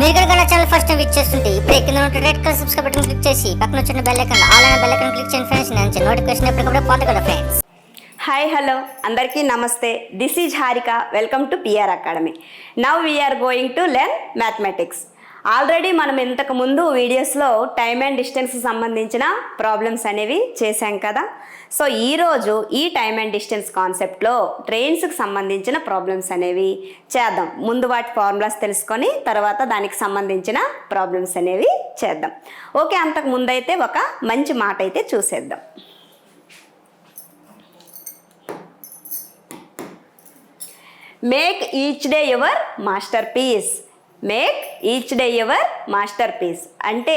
మీరు కనుక నా ఛానల్ ఫస్ట్ టైం విజిట్ చేస్తుంటే ఇప్పుడు కింద ఉన్న red colour subscribe button click చేసి పక్కన వచ్చిన బెల్ ఐకాన్ ఆల్ అనే బెల్ ఐకాన్ క్లిక్ చేయండి ఫ్రెండ్స్. నేను నోటిఫికేషన్ ఎప్పటికప్పుడు పొందగలరు ఫ్రెండ్స్. హాయ్ హలో అందరికీ నమస్తే. This is Harika. Welcome to PR academy. Now we're going to learn mathematics. Already మనం ఇంతకు ముందు వీడియోస్లో టైమ్ అండ్ డిస్టెన్స్ సంబంధించిన ప్రాబ్లమ్స్ అనేవి చేశాం కదా. సో ఈరోజు ఈ టైమ్ అండ్ డిస్టెన్స్ కాన్సెప్ట్లో ట్రైన్స్కి సంబంధించిన ప్రాబ్లమ్స్ అనేవి చేద్దాం. ముందు వాటి ఫార్ములాస్ తెలుసుకొని తర్వాత దానికి సంబంధించిన ప్రాబ్లమ్స్ అనేవి చేద్దాం. ఓకే, అంతకు ముందైతే ఒక మంచి మాట అయితే చూసేద్దాం. Make each day your master piece. Make each day your master piece అంటే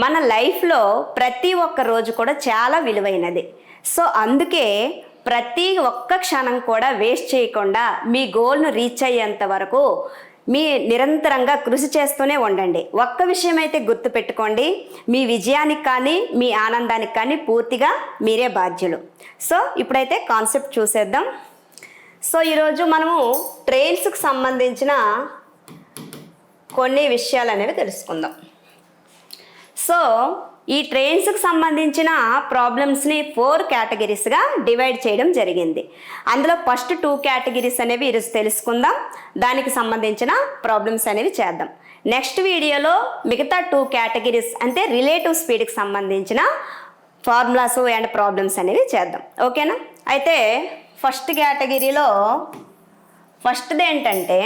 మన లైఫ్లో ప్రతి ఒక్క రోజు కూడా చాలా విలువైనది. సో అందుకే ప్రతి ఒక్క క్షణం కూడా వేస్ట్ చేయకుండా మీ గోల్ను రీచ్ అయ్యేంత వరకు మీ నిరంతరంగా కృషి చేస్తూనే ఉండండి. ఒక్క విషయం అయితే గుర్తుపెట్టుకోండి, మీ విజయానికి కానీ మీ ఆనందానికి కానీ పూర్తిగా మీరే బాధ్యులు. సో ఇప్పుడైతే కాన్సెప్ట్ చూసేద్దాం. సో ఈరోజు మనము ట్రైన్స్కి సంబంధించిన కొన్ని విషయాలు అనేవి తెలుసుకుందాం. సో ఈ ట్రైన్స్కి సంబంధించిన ప్రాబ్లమ్స్ని 4 కేటగిరీస్గా డివైడ్ చేయడం జరిగింది. అందులో ఫస్ట్ 2 కేటగిరీస్ అనేవి ఈరోజు తెలుసుకుందాం. దానికి సంబంధించిన ప్రాబ్లమ్స్ అనేవి చేద్దాం. నెక్స్ట్ వీడియోలో మిగతా 2 కేటగిరీస్ అంటే రిలేటివ్ స్పీడ్కి సంబంధించిన ఫార్ములాస్ అండ్ ప్రాబ్లమ్స్ అనేవి చేద్దాం. ఓకేనా? అయితే ఫస్ట్ కేటగిరీలో ఫస్ట్ది ఏంటంటే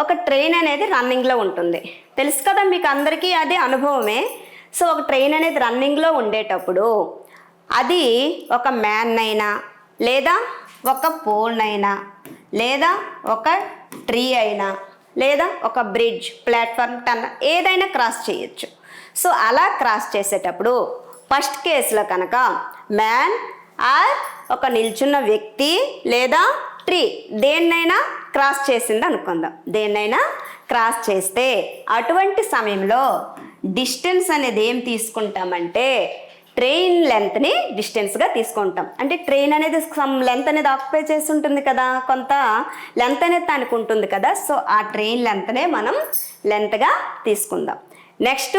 ఒక ట్రైన్ అనేది రన్నింగ్లో ఉంటుంది. తెలుసు కదా మీకు అందరికీ, అది అనుభవమే. సో ఒక ట్రైన్ అనేది రన్నింగ్లో ఉండేటప్పుడు అది ఒక మ్యాన్ అయినా లేదా ఒక పోల్ అయినా లేదా ఒక ట్రీ అయినా లేదా ఒక బ్రిడ్జ్, ప్లాట్ఫామ్, టన్నల్ ఏదైనా క్రాస్ చేయొచ్చు. సో అలా క్రాస్ చేసేటప్పుడు ఫస్ట్ కేసులో కనుక మ్యాన్ ఆర్ ఒక నిల్చున్న వ్యక్తి లేదా ట్రీ దేన్నైనా క్రాస్ చేసింది అనుకుందాం. దేన్నైనా క్రాస్ చేస్తే అటువంటి సమయంలో డిస్టెన్స్ అనేది ఏం తీసుకుంటామంటే ట్రైన్ లెంత్ని డిస్టెన్స్గా తీసుకుంటాం. అంటే ట్రైన్ అనేది లెంత్ అనేది ఆక్యుపై చేసి ఉంటుంది కదా, కొంత లెంత్ అనేది దానికి ఉంటుంది కదా. సో ఆ ట్రైన్ లెంత్నే మనం లెంత్గా తీసుకుందాం. నెక్స్ట్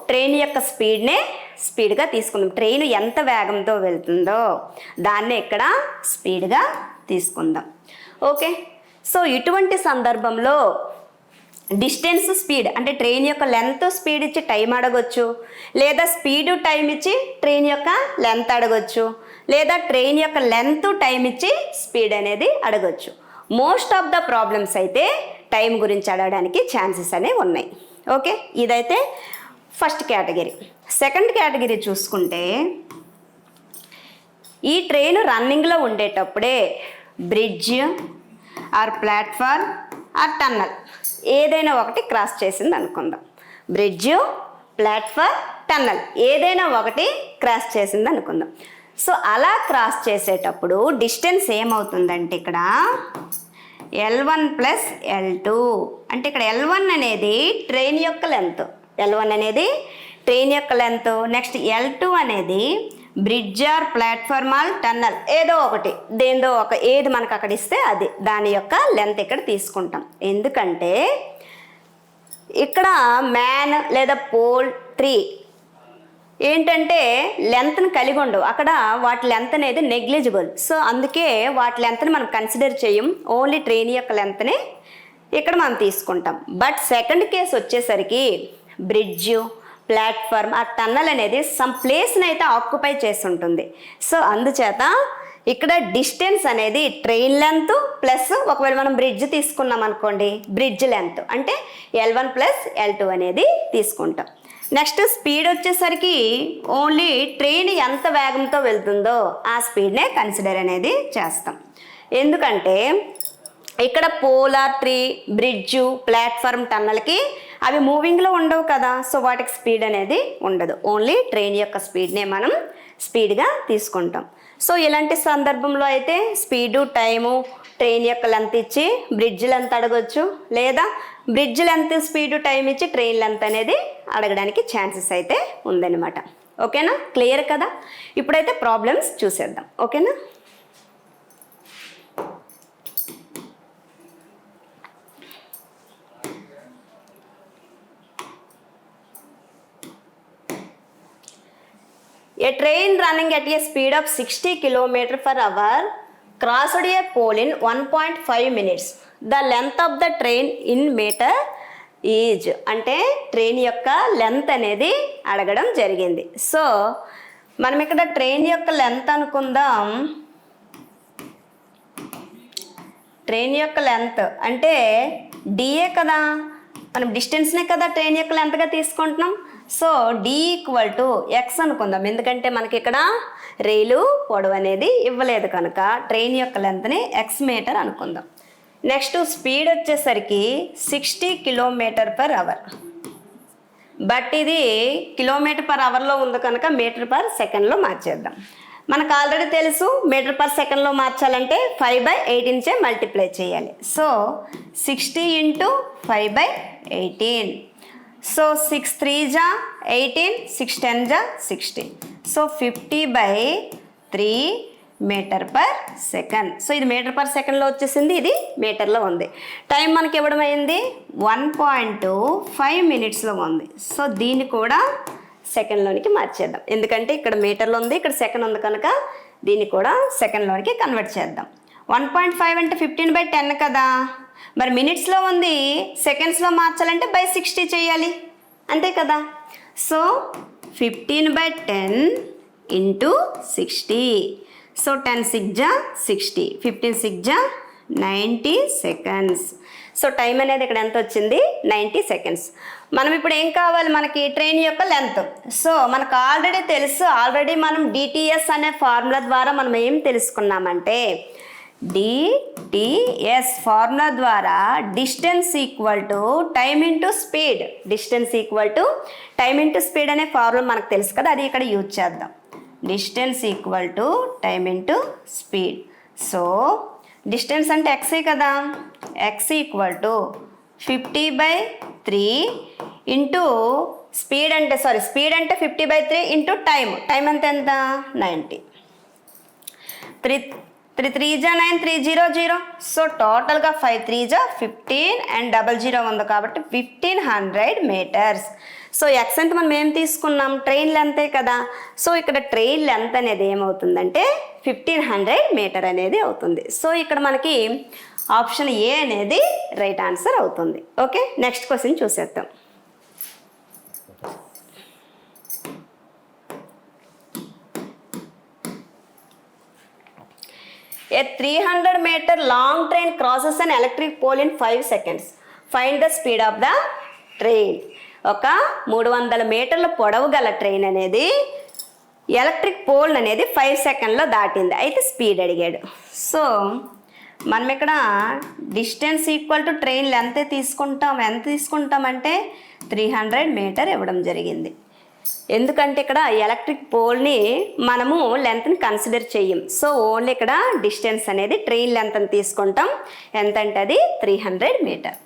ట్రైన్ యొక్క స్పీడ్గా తీసుకుందాం. ట్రైన్ ఎంత వేగంతో వెళ్తుందో దాన్నే ఇక్కడ స్పీడ్గా తీసుకుందాం. ఓకే, సో ఇటువంటి సందర్భంలో డిస్టెన్స్ స్పీడ్ అంటే ట్రైన్ యొక్క లెంత్ స్పీడ్ ఇచ్చి టైం అడగొచ్చు, లేదా స్పీడ్ టైం ఇచ్చి ట్రైన్ యొక్క లెంత్ అడగొచ్చు, లేదా ట్రైన్ యొక్క లెంత్ టైం ఇచ్చి స్పీడ్ అనేది అడగొచ్చు. మోస్ట్ ఆఫ్ ద ప్రాబ్లమ్స్ అయితే టైం గురించి అడగడానికి ఛాన్సెస్ అనేవి ఉన్నాయి. ఓకే, ఇదైతే ఫస్ట్ కేటగిరీ. సెకండ్ కేటగిరీ చూసుకుంటే ఈ ట్రైన్ రన్నింగ్లో ఉండేటప్పుడే bridge or platform or tunnel ఏదైనా ఒకటి క్రాస్ చేసింది అనుకుందాం. బ్రిడ్జ్, ప్లాట్ఫామ్, టన్నల్ ఏదైనా ఒకటి క్రాస్ చేసింది అనుకుందాం. సో అలా క్రాస్ చేసేటప్పుడు డిస్టెన్స్ ఏమవుతుందంటే ఇక్కడ L1 ప్లస్ L2 అంటే ఇక్కడ L1 అనేది ట్రైన్ యొక్క లెంత్, L1 అనేది ట్రైన్ యొక్క లెంత్. నెక్స్ట్ L2 అనేది bridge or platform or tunnel ఏదో ఒకటి, దేందో ఒక ఏది మనకు అక్కడ ఇస్తే అది దాని యొక్క లెంత్ ఇక్కడ తీసుకుంటాం. ఎందుకంటే ఇక్కడ మ్యాన్ లేదా పోల్, ట్రీ ఏంటంటే లెంత్ని కలిగి ఉండవు, అక్కడ వాటి లెంత్ అనేది నెగ్లిజిబుల్. సో అందుకే వాటి లెంత్ని మనం కన్సిడర్ చేయం, ఓన్లీ ట్రైన్ యొక్క లెంత్ని ఇక్కడ మనం తీసుకుంటాం. బట్ సెకండ్ కేసు వచ్చేసరికి బ్రిడ్జ్, ప్లాట్ఫామ్ ఆ టన్నల్ అనేది సమ్ ప్లేస్ని అయితే ఆక్యుపై చేసి ఉంటుంది. సో అందుచేత ఇక్కడ డిస్టెన్స్ అనేది ట్రైన్ లెంత్ ప్లస్ ఒకవేళ మనం బ్రిడ్జ్ తీసుకున్నాం అనుకోండి, బ్రిడ్జ్ లెంత్ అంటే L1 ప్లస్ L2 అనేది తీసుకుంటాం. నెక్స్ట్ స్పీడ్ వచ్చేసరికి ఓన్లీ ట్రైన్ ఎంత వేగంతో వెళ్తుందో ఆ స్పీడ్నే కన్సిడర్ అనేది చేస్తాం. ఎందుకంటే ఇక్కడ పోలార్, ట్రీ, బ్రిడ్జు, ప్లాట్ఫామ్, టన్నల్కి అవి మూవింగ్లో ఉండవు కదా. సో వాటికి స్పీడ్ అనేది ఉండదు, ఓన్లీ ట్రైన్ యొక్క స్పీడ్నే మనం స్పీడ్గా తీసుకుంటాం. సో ఇలాంటి సందర్భంలో అయితే స్పీడు, టైము, ట్రైన్ యొక్క లెంత్ ఇచ్చి బ్రిడ్జ్ లెంత్ అడగొచ్చు, లేదా బ్రిడ్జ్ లెంత్, స్పీడు, టైం ఇచ్చి ట్రైన్ లెంత్ అనేది అడగడానికి ఛాన్సెస్ అయితే ఉందన్నమాట. ఓకేనా? క్లియర్ కదా? ఇప్పుడైతే ప్రాబ్లమ్స్ చూసేద్దాం. ఓకేనా? A train running at a speed of 60 km per hour crossed a pole in 1.5 minutes. The length of the train in meter is అంటే ట్రైన్ యొక్క లెంత్ అనేది అడగడం జరిగింది. సో మనం ఇక్కడ ట్రైన్ యొక్క లెంత్ అనుకుందాం. ట్రైన్ యొక్క లెంత్ అంటే డిఏ కదా, మనం డిస్టెన్స్నే కదా ట్రైన్ యొక్క లెంత్గా తీసుకుంటున్నాం. So D equal to X అనుకుందాం, ఎందుకంటే మనకి ఇక్కడ రైలు పొడవు అనేది ఇవ్వలేదు కనుక ట్రైన్ యొక్క లెంత్ని ఎక్స్ మీటర్ అనుకుందాం. నెక్స్ట్ స్పీడ్ వచ్చేసరికి 60 km/h, బట్ ఇది km/hలో ఉంది కనుక మీటర్/సెకండ్లో మార్చేద్దాం. మనకు ఆల్రెడీ తెలుసు మీటర్/సెకండ్లో మార్చాలంటే 5/18 మల్టిప్లై చేయాలి. సో 60 × 5/18. సో 6 3 జా 18, 6 10 జా 60. సో 50/3 మీటర్/సెకండ్. సో ఇది మీటర్/సెకండ్లో వచ్చేసింది, ఇది మీటర్లో ఉంది. టైం మనకి ఇవ్వడం అయింది 1.5 మినిట్స్లో ఉంది. సో దీన్ని కూడా సెకండ్లోనికి మార్చేద్దాం, ఎందుకంటే ఇక్కడ మీటర్లో ఉంది, ఇక్కడ సెకండ్ ఉంది కనుక దీన్ని కూడా సెకండ్లోనికి కన్వర్ట్ చేద్దాం. 1.5 అంటే 15/10 కదా, మరి మినిట్స్లో ఉంది, సెకండ్స్లో మార్చాలంటే /60 చేయాలి, అంతే కదా. సో 15/10 × 60. సో 10 6 జా 60, 15 6 జా 90 సెకండ్స్. సో టైం అనేది ఇక్కడ ఎంత వచ్చింది, 90 సెకండ్స్. మనం ఇప్పుడు ఏం కావాలి, మనకి ట్రైన్ యొక్క లెంత్. సో మనకు ఆల్రెడీ తెలుసు, ఆల్రెడీ మనం డిటిఎస్ అనే ఫార్ములా ద్వారా మనం ఏం తెలుసుకున్నామంటే డిటిఎస్ ఫార్ములా ద్వారా distance equal to time into speed, distance equal to time into speed అనే ఫార్ములా మనకు తెలుసు కదా, అది ఇక్కడ యూజ్ చేద్దాం. Distance equal to time into speed. So distance అంటే ఎక్సే కదా, X equal to 50/3 into speed అంటే స్పీడ్ అంటే 50/3 ఇంటూ టైం అంటే ఎంత 90. 3 3 జా 9, 3 0 0. సో టోటల్గా 5 3 జా 15 అండ్ 00 ఉంది కాబట్టి 1500 మీటర్స్. సో ఎక్స్ అంటే మనం ఏం తీసుకున్నాం, ట్రైన్ లెంతే కదా. సో ఇక్కడ ట్రైన్ లెంత్ అనేది ఏమవుతుందంటే 1500 మీటర్ అనేది అవుతుంది. సో ఇక్కడ మనకి ఆప్షన్ ఏ అనేది రైట్ ఆన్సర్ అవుతుంది. ఓకే, నెక్స్ట్ క్వశ్చన్ చూసేద్దాం. A 300 meter long train crosses an electric pole in 5 seconds. Find the speed of the train. ఒక 300 మీటర్ల పొడవు గల ట్రైన్ అనేది ఎలక్ట్రిక్ పోల్ అనేది 5 సెకండ్లో దాటింది, అయితే స్పీడ్ అడిగాడు. సో మనం ఇక్కడ distance equal to train length ఎంత తీసుకుంటామంటే 300 మీటర్ ఇవ్వడం జరిగింది. ఎందుకంటే ఇక్కడ ఎలక్ట్రిక్ పోల్ని మనము లెంత్ని కన్సిడర్ చెయ్యం. సో ఓన్లీ ఇక్కడ డిస్టెన్స్ అనేది ట్రైన్ లెంత్ అని తీసుకుంటాం. ఎంత అంటే అది 300 metre.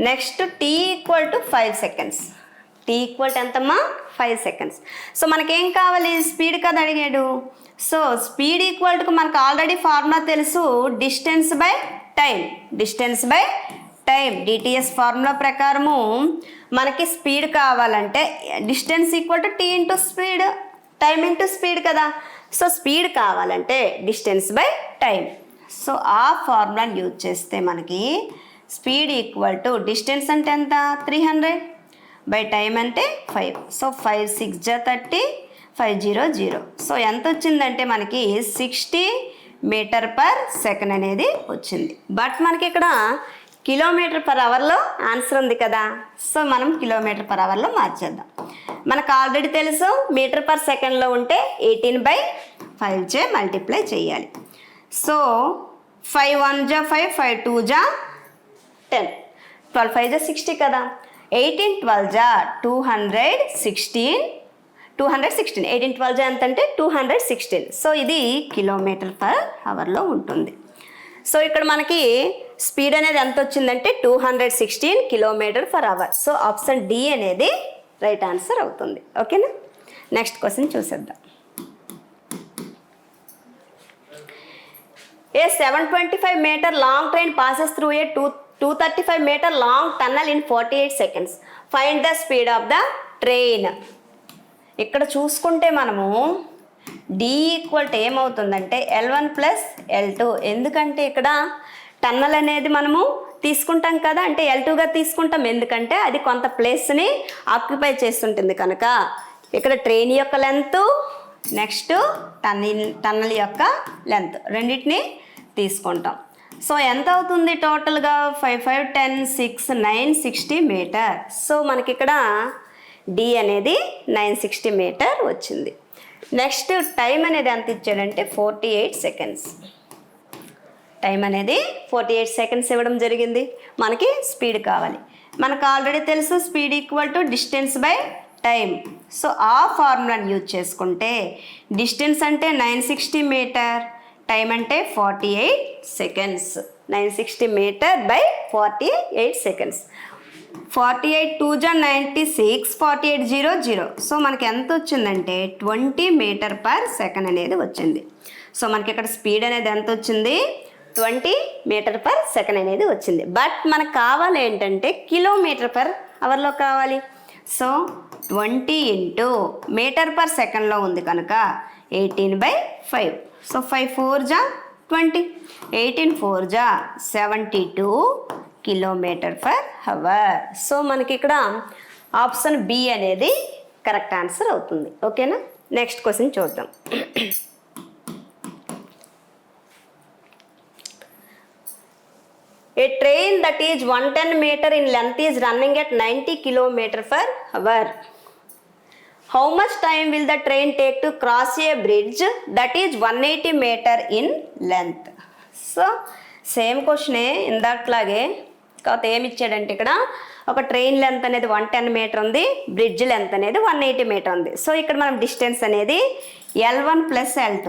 Next T equal to 5 seconds. T equal to ఎంతమ్మా 5 సెకండ్స్. సో మనకేం కావాలి, స్పీడ్ కదా అడిగాడు. సో స్పీడ్ ఈక్వల్ టు మనకు ఆల్రెడీ ఫార్ములా తెలుసు, distance by time. Distance by time DTS formula ప్రకారము మనకి స్పీడ్ కావాలంటే distance equal to T into speed, time into speed కదా. సో స్పీడ్ కావాలంటే డిస్టెన్స్ బై టైం. సో ఆ ఫార్ములాని యూజ్ చేస్తే మనకి స్పీడ్ ఈక్వల్ టు డిస్టెన్స్ అంటే ఎంత 300 బై టైం అంటే 5. సో 5 6 జా 30, 5 0 0. సో ఎంత వచ్చిందంటే మనకి 60 మీటర్/సెకండ్ అనేది వచ్చింది. బట్ మనకి ఇక్కడ km/hలో ఆన్సర్ ఉంది కదా. సో మనం km/hలో మార్చేద్దాం. మనకు ఆల్రెడీ తెలుసు మీటర్/సెకండ్లో ఉంటే 18/5 మల్టిప్లై చేయాలి. సో 5 1 జా 5, 5 2 జా 10, 12 5 జా 60 కదా. 18 12 జా 216, 18 12 జా ఎంత అంటే 216. సో ఇది km/hలో ఉంటుంది. సో ఇక్కడ మనకి స్పీడ్ అనేది ఎంత వచ్చిందంటే 216 km/h. సో ఆప్షన్ డి అనేది రైట్ ఆన్సర్ అవుతుంది. ఓకేనా, నెక్స్ట్ క్వశ్చన్ చూసేద్దాం. ఏ 725 meter long train passes through a 235 meter long tunnel in 48 seconds. Find the speed of the train. ఇక్కడ చూసుకుంటే మనము డి ఈక్వల్ టు ఏమవుతుందంటే L1 ప్లస్ L2. ఎందుకంటే ఇక్కడ టన్నల్ అనేది మనము తీసుకుంటాం కదా, అంటే L2గా తీసుకుంటాం, ఎందుకంటే అది కొంత ప్లేస్ని ఆక్యుపై చేస్తుంటుంది కనుక. ఇక్కడ ట్రైన్ యొక్క లెంత్, నెక్స్ట్ టన్నల్ యొక్క లెంత్ రెండింటిని తీసుకుంటాం. సో ఎంత అవుతుంది టోటల్గా? 5, 5, 10, 6, 960 మీటర్. సో మనకి ఇక్కడ డి అనేది 960 మీటర్ వచ్చింది. నెక్స్ట్ టైం అనేది ఎంత ఇచ్చాడంటే 48 సెకండ్స్. టైం అనేది 48 సెకండ్స్ ఇవ్వడం జరిగింది. మనకి స్పీడ్ కావాలి. మనకు ఆల్రెడీ తెలుసు speed equal to distance by time. So ఆ ఫార్ములాని యూజ్ చేసుకుంటే డిస్టెన్స్ అంటే 960 మీటర్, టైం అంటే 48 సెకండ్స్. 960 metre by 48 seconds. 48 2 జా 96, 48 0 0. సో మనకి ఎంత వచ్చిందంటే 20 మీటర్ పర్ సెకండ్ అనేది వచ్చింది. సో మనకి ఇక్కడ స్పీడ్ అనేది ఎంత వచ్చింది? 20 మీటర్ పర్ సెకండ్ అనేది వచ్చింది. బట్ మనకు కావాలి ఏంటంటే కిలోమీటర్ పర్ అవర్లో కావాలి. సో 20 ఇంటూ మీటర్ పర్ సెకండ్లో ఉంది కనుక 18/5. సో 5 4 జా 20, 18 4 జా 72 కిలోమీటర్ పర్ అవర్. సో మనకి ఇక్కడ ఆప్షన్ బి అనేది కరెక్ట్ ఆన్సర్ అవుతుంది. ఓకేనా? నెక్స్ట్ క్వశ్చన్ చూద్దాం. A train that is 110 meter in length is running at 90 kilometer per hour. How much time will the train take to cross a bridge that is 180 meter in length? So same క్వశ్చనే ఇందాట్లాగే, కాకపోతే ఏమి ఇచ్చాడంటే ఇక్కడ ఒక train length అనేది 110 metre ఉంది, bridge length అనేది 180 మీటర్ ఉంది. సో ఇక్కడ మనం డిస్టెన్స్ అనేది L1 ప్లస్ L2,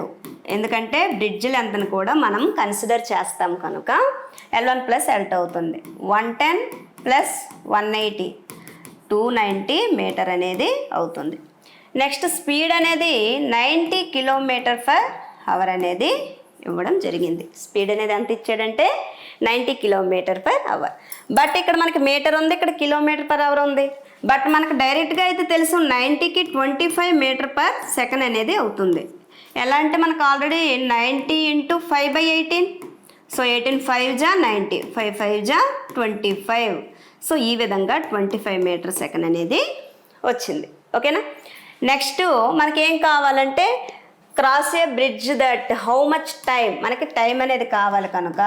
ఎందుకంటే బ్రిడ్జ్ లెంత్ని కూడా మనం కన్సిడర్ చేస్తాం కనుక L1 ప్లస్ L2 అవుతుంది. 110 ప్లస్ 180 290 మీటర్ అనేది అవుతుంది. నెక్స్ట్ స్పీడ్ అనేది 90 కిలోమీటర్ పర్ అవర్ అనేది ఇవ్వడం జరిగింది. స్పీడ్ అనేది ఎంత ఇచ్చాడంటే 90 కిలోమీటర్ పర్ అవర్. బట్ ఇక్కడ మనకి మీటర్ ఉంది, ఇక్కడ కిలోమీటర్ పర్ అవర్ ఉంది. బట్ మనకు డైరెక్ట్గా అయితే తెలుసు 90కి 25 మీటర్ పర్ సెకండ్ అనేది అవుతుంది. ఎలా అంటే మనకు ఆల్రెడీ 90 ఇంటూ 5/18. సో 18 5 జా 90, 5 5 జా 25. సో ఈ విధంగా 25 మీటర్ సెకండ్ అనేది వచ్చింది. ఓకేనా? నెక్స్ట్ మనకి ఏం కావాలంటే cross A bridge that how much time, మనకి టైం అనేది కావాలి కనుక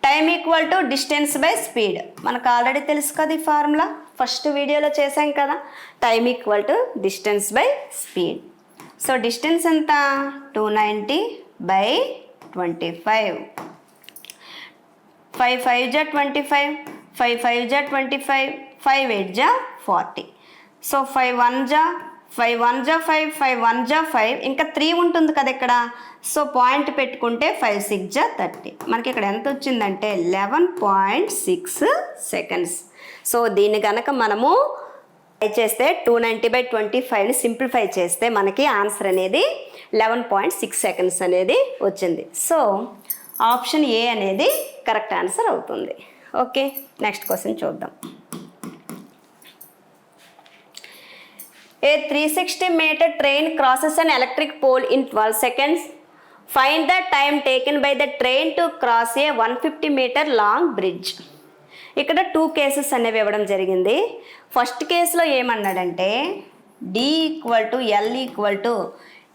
time equal to distance by speed. మనకు ఆల్రెడీ తెలుసు కదా ఈ ఫార్ములా, ఫస్ట్ వీడియోలో చేసాం కదా. Time equal to distance by speed. So distance ఎంత? 290/25. 5 5 జా 25, 5 5 జా 25, 5 8 జా 40. సో 5 1 జా 5 1 జా 5, 5 1 జా 5, ఇంకా 3 ఉంటుంది కదా ఇక్కడ. సో పాయింట్ పెట్టుకుంటే 5 6 జా 30. మనకి ఇక్కడ ఎంత వచ్చిందంటే 11.6 సెకండ్స్. సో దీన్ని కనుక మనము చేస్తే 290/25ని సింప్లిఫై చేస్తే మనకి ఆన్సర్ అనేది 11.6 సెకండ్స్ అనేది వచ్చింది. సో ఆప్షన్ ఏ అనేది కరెక్ట్ ఆన్సర్ అవుతుంది. ఓకే, నెక్స్ట్ క్వశ్చన్ చూద్దాం. A 360 meter train crosses an electric pole in 12 seconds. Find the time taken by the train to cross a 150 meter long bridge. ఇక్కడ 2 cases అనేవి ఇవ్వడం జరిగింది. First కేసులో ఏమన్నాడంటే D equal to L equal to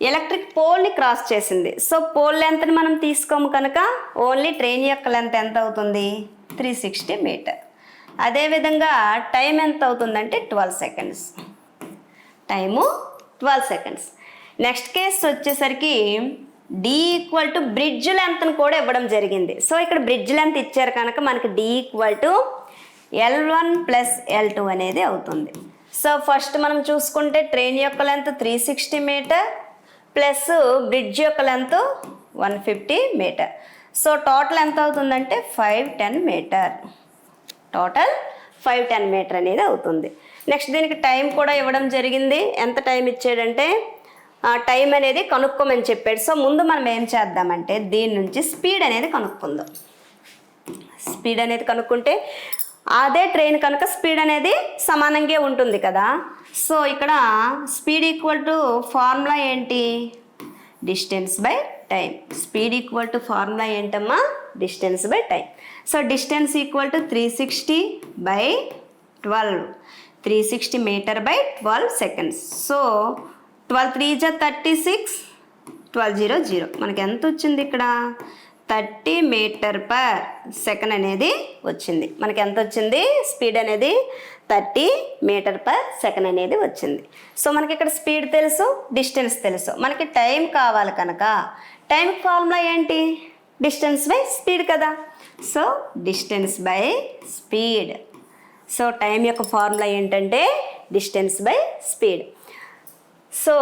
electric పోల్ని cross చేసింది. So pole లెంత్ని మనం తీసుకోము కనుక ఓన్లీ ట్రైన్ యొక్క లెంత్ ఎంత అవుతుంది? 360 మీటర్. అదేవిధంగా టైం ఎంత అవుతుందంటే 12 seconds. Time 12 seconds. Next case వచ్చేసరికి D ఈక్వల్ టు బ్రిడ్జ్ లెంత్ని కూడా ఇవ్వడం జరిగింది. సో ఇక్కడ బ్రిడ్జ్ లెంత్ ఇచ్చారు కనుక మనకి D equal to L1 plus L2 అనేది అవుతుంది. సో ఫస్ట్ మనం చూసుకుంటే ట్రైన్ యొక్క లెంత్ 360 మీటర్ ప్లస్ బ్రిడ్జ్ యొక్క లెంత్ 150 మీటర్. సో టోటల్ ఎంత అవుతుందంటే 510 మీటర్. టోటల్ 510 మీటర్ అనేది అవుతుంది. నెక్స్ట్ దీనికి టైం కూడా ఇవ్వడం జరిగింది. ఎంత టైం ఇచ్చాడంటే టైం అనేది కనుక్కోమని చెప్పాడు. సో ముందు మనం ఏం చేద్దామంటే దీని నుంచి స్పీడ్ అనేది కనుక్కుందాం. స్పీడ్ అనేది కనుక్కుంటే అదే ట్రైన్ కనుక స్పీడ్ అనేది సమానంగా ఉంటుంది కదా. సో ఇక్కడ స్పీడ్ ఈక్వల్ టు ఫార్ములా ఏంటి, distance by time. Speed equal to formula ఏంటమ్మా, distance by time. So distance equal to 360 by 12, 360 metre by 12 seconds. So 12 3 జా 36, 12 0 0. మనకి ఎంత వచ్చింది ఇక్కడ, 30 మీటర్ పర్ సెకండ్ అనేది వచ్చింది. మనకి ఎంత వచ్చింది, స్పీడ్ అనేది 30 మీటర్ పర్ సెకండ్ అనేది వచ్చింది. సో మనకి ఇక్కడ స్పీడ్ తెలుసు, డిస్టెన్స్ తెలుసు. మనకి టైం కావాలి కనుక టైం ఫార్ములా ఏంటి, డిస్టెన్స్ బై స్పీడ్ కదా. So distance by speed. So time యొక్క ఫార్ములా ఏంటంటే distance by speed. So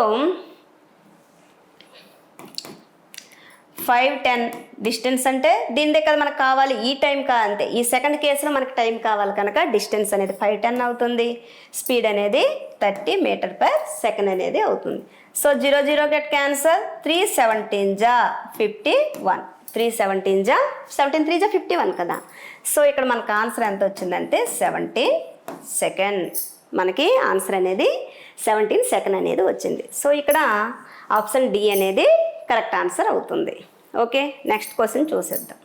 5 10 distance అంటే దీనిదే కదా మనకు కావాలి, ఈ టైం అంతే. ఈ సెకండ్ కేసులో మనకు టైం కావాలి కనుక డిస్టెన్స్ అనేది 5 10 అవుతుంది, స్పీడ్ అనేది 30 మీటర్ పర్ సెకండ్ అనేది అవుతుంది. సో 0 0 గెట్ క్యాన్సర్, 3 17 జా 51, 3 17 జా 17 3 జా 51 కదా. సో ఇక్కడ మనకు ఆన్సర్ ఎంత వచ్చిందంటే 17 సెకండ్స్. మనకి ఆన్సర్ అనేది 17 సెకండ్ అనేది వచ్చింది. సో ఇక్కడ ఆప్షన్ డి అనేది కరెక్ట్ ఆన్సర్ అవుతుంది. ఓకే, నెక్స్ట్ క్వశ్చన్ చూసేద్దాం.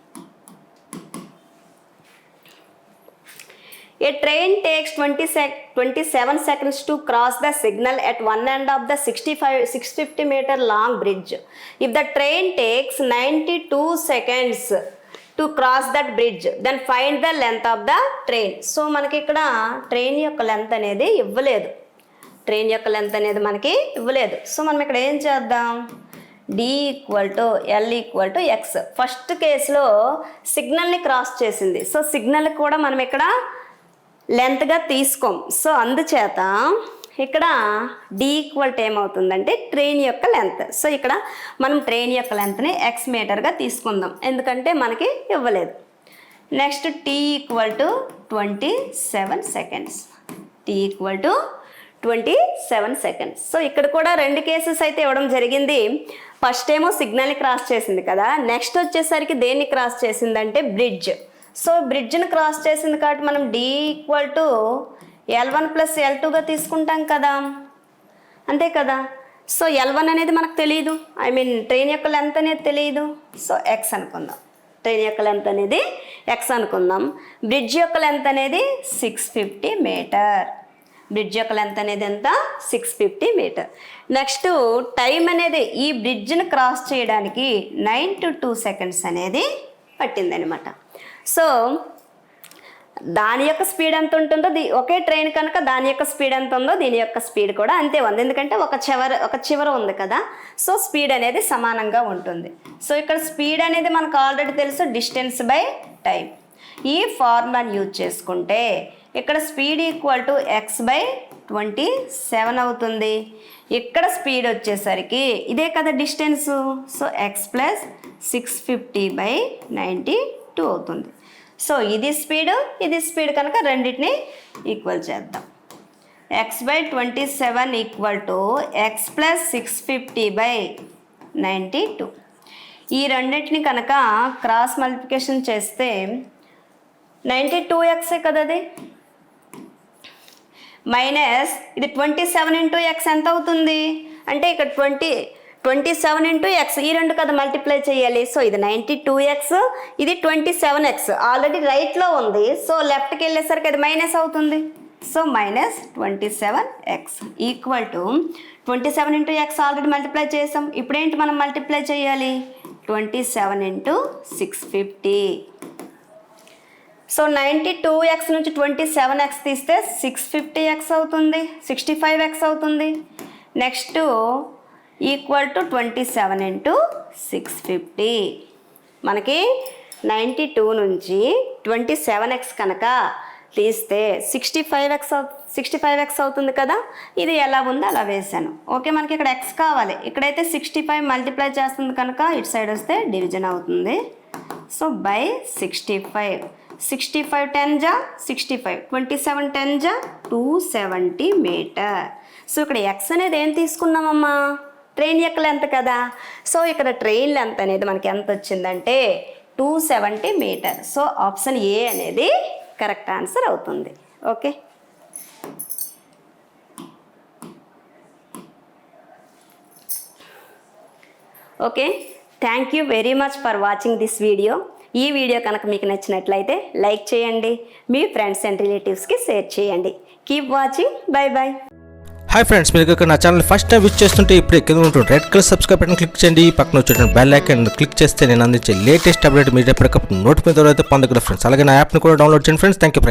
A train takes 27 seconds to cross the signal at one end of the 650 meter long bridge. If the train takes 92 seconds to cross that bridge, then find the length of the train. So మనకి ఇక్కడ train యొక్క length అనేది ఇవ్వలేదు, train యొక్క length అనేది మనకి ఇవ్వలేదు. So మనం ఇక్కడ ఏం చేద్దాం, D equal to L equal to X. First కేసులో సిగ్నల్ని క్రాస్ చేసింది, సో సిగ్నల్ కూడా మనం ఇక్కడ లెంత్గా తీసుకోం. సో అందుచేత ఇక్కడ డి ఈక్వల్ టు ఏమవుతుందంటే ట్రైన్ యొక్క లెంత్. సో ఇక్కడ మనం ట్రైన్ యొక్క లెంత్ని ఎక్స్ మీటర్గా తీసుకుందాం, ఎందుకంటే మనకి ఇవ్వలేదు. Next T equal to 27 seconds, T equal to 27 seconds. So ఇక్కడ కూడా 2 కేసెస్ అయితే ఇవ్వడం జరిగింది. ఫస్ట్ ఏమో సిగ్నల్ని క్రాస్ చేసింది కదా, నెక్స్ట్ వచ్చేసరికి దేన్ని క్రాస్ చేసిందంటే బ్రిడ్జ్. సో బ్రిడ్జ్ని క్రాస్ చేసింది కాబట్టి మనం D equal to L1 plus L2గా తీసుకుంటాం కదా, అంతే కదా. సో L1 అనేది మనకు తెలియదు, ట్రైన్ యొక్క లెంత్ అనేది తెలియదు. సో ఎక్స్ అనుకుందాం, ట్రైన్ యొక్క లెంత్ అనేది ఎక్స్ అనుకుందాం. బ్రిడ్జ్ యొక్క లెంత్ అనేది 650 మీటర్, బ్రిడ్జ్ యొక్క లెంత్ అనేది ఎంత, 650 మీటర్. నెక్స్ట్ టైం అనేది ఈ బ్రిడ్జ్ని క్రాస్ చేయడానికి 9 to 2 సెకండ్స్ అనేది పట్టిందనమాట. సో దాని యొక్క స్పీడ్ ఎంత ఉంటుందో, ఒకే ట్రైన్ కనుక దాని యొక్క స్పీడ్ ఎంత ఉందో దీని యొక్క స్పీడ్ కూడా అంతే ఉంది, ఎందుకంటే ఒక చివర ఉంది కదా. సో స్పీడ్ అనేది సమానంగా ఉంటుంది. సో ఇక్కడ స్పీడ్ అనేది మనకు ఆల్రెడీ తెలుసు, డిస్టెన్స్ బై టైం. ఈ ఫార్ములాని యూజ్ చేసుకుంటే ఇక్కడ speed equal to X by 27 అవుతుంది. ఇక్కడ స్పీడ్ వచ్చేసరికి ఇదే కదా distance, so X plus 650 by 92 అవుతుంది. సో ఇది స్పీడ్ కనుక రెండింటిని ఈక్వల్ చేద్దాం. X by 27 equal to X plus 650 by 92. ఈ రెండింటిని కనుక క్రాస్ మల్టిప్లికేషన్ చేస్తే 92x కదా అది, మైనస్ ఇది 27 ఇంటూ ఎక్స్ ఎంత అవుతుంది అంటే ఇక్కడ 27 ఇంటూ ఎక్స్, ఈ రెండు కదా మల్టిప్లై చేయాలి. సో ఇది 92x, ఇది 27x. ఆల్రెడీ రైట్లో ఉంది, సో లెఫ్ట్కి వెళ్ళేసరికి అది మైనస్ అవుతుంది. So minus 27x equal to 27 into X already multiply చేసాం. ఇప్పుడేంటి మనం మల్టిప్లై చేయాలి, 27 ఇంటూ 650. సో 92x నుంచి 27x తీస్తే 650x అవుతుంది, 65x అవుతుంది. Next equal to 27 into 650. మనకి 92 నుంచి 27x కనుక తీస్తే 65x అవుతుంది కదా. ఇది ఎలా ఉందో అలా వేసాను. ఓకే, మనకి ఇక్కడ x కావాలి, ఇక్కడైతే 65 మల్టిప్లై చేస్తుంది కనుక ఇటు సైడ్ వస్తే డివిజన్ అవుతుంది. సో బై 65, 65 10 జా 65, 27 10 జా 270 మీటర్. సో ఇక్కడ ఎక్స్ అనేది ఏం తీసుకున్నామమ్మా, ట్రైన్ యొక్క లెంత్ కదా. సో ఇక్కడ ట్రైన్ లెంత్ అనేది మనకి ఎంత వచ్చిందంటే 270 మీటర్. సో ఆప్షన్ ఏ అనేది కరెక్ట్ ఆన్సర్ అవుతుంది. Okay, okay, thank you very much for watching this video. ఈ వీడియో కనుక మీకు నచ్చినట్లయితే లైక్ చేయండి, మీ ఫ్రెండ్స్ అండ్ రిలేటివ్స్కి షేర్ చేయండి. Keep watching, bye bye. Hi friends, మీరు ఇక్కడ నా ఛానల్ ఫస్ట్ టైం విజిట్ చేస్తుంటే ఇప్పుడే కింద ఉంటుంది red colour subscribe button click చేయండి. పక్కన వచ్చేటువంటి బెల్ ఐకాన్ క్లిక్ చేస్తే నేను అందించే లేటెస్ట్ అప్డేట్ మీరు ఎప్పటికప్పుడు నోటిఫికేషన్ ద్వారా పొందగలరు ఫ్రెండ్స్. అలాగే నా యాప్ని కూడా డౌన్లోడ్ చేయండి ఫ్రెండ్స్. Thank you.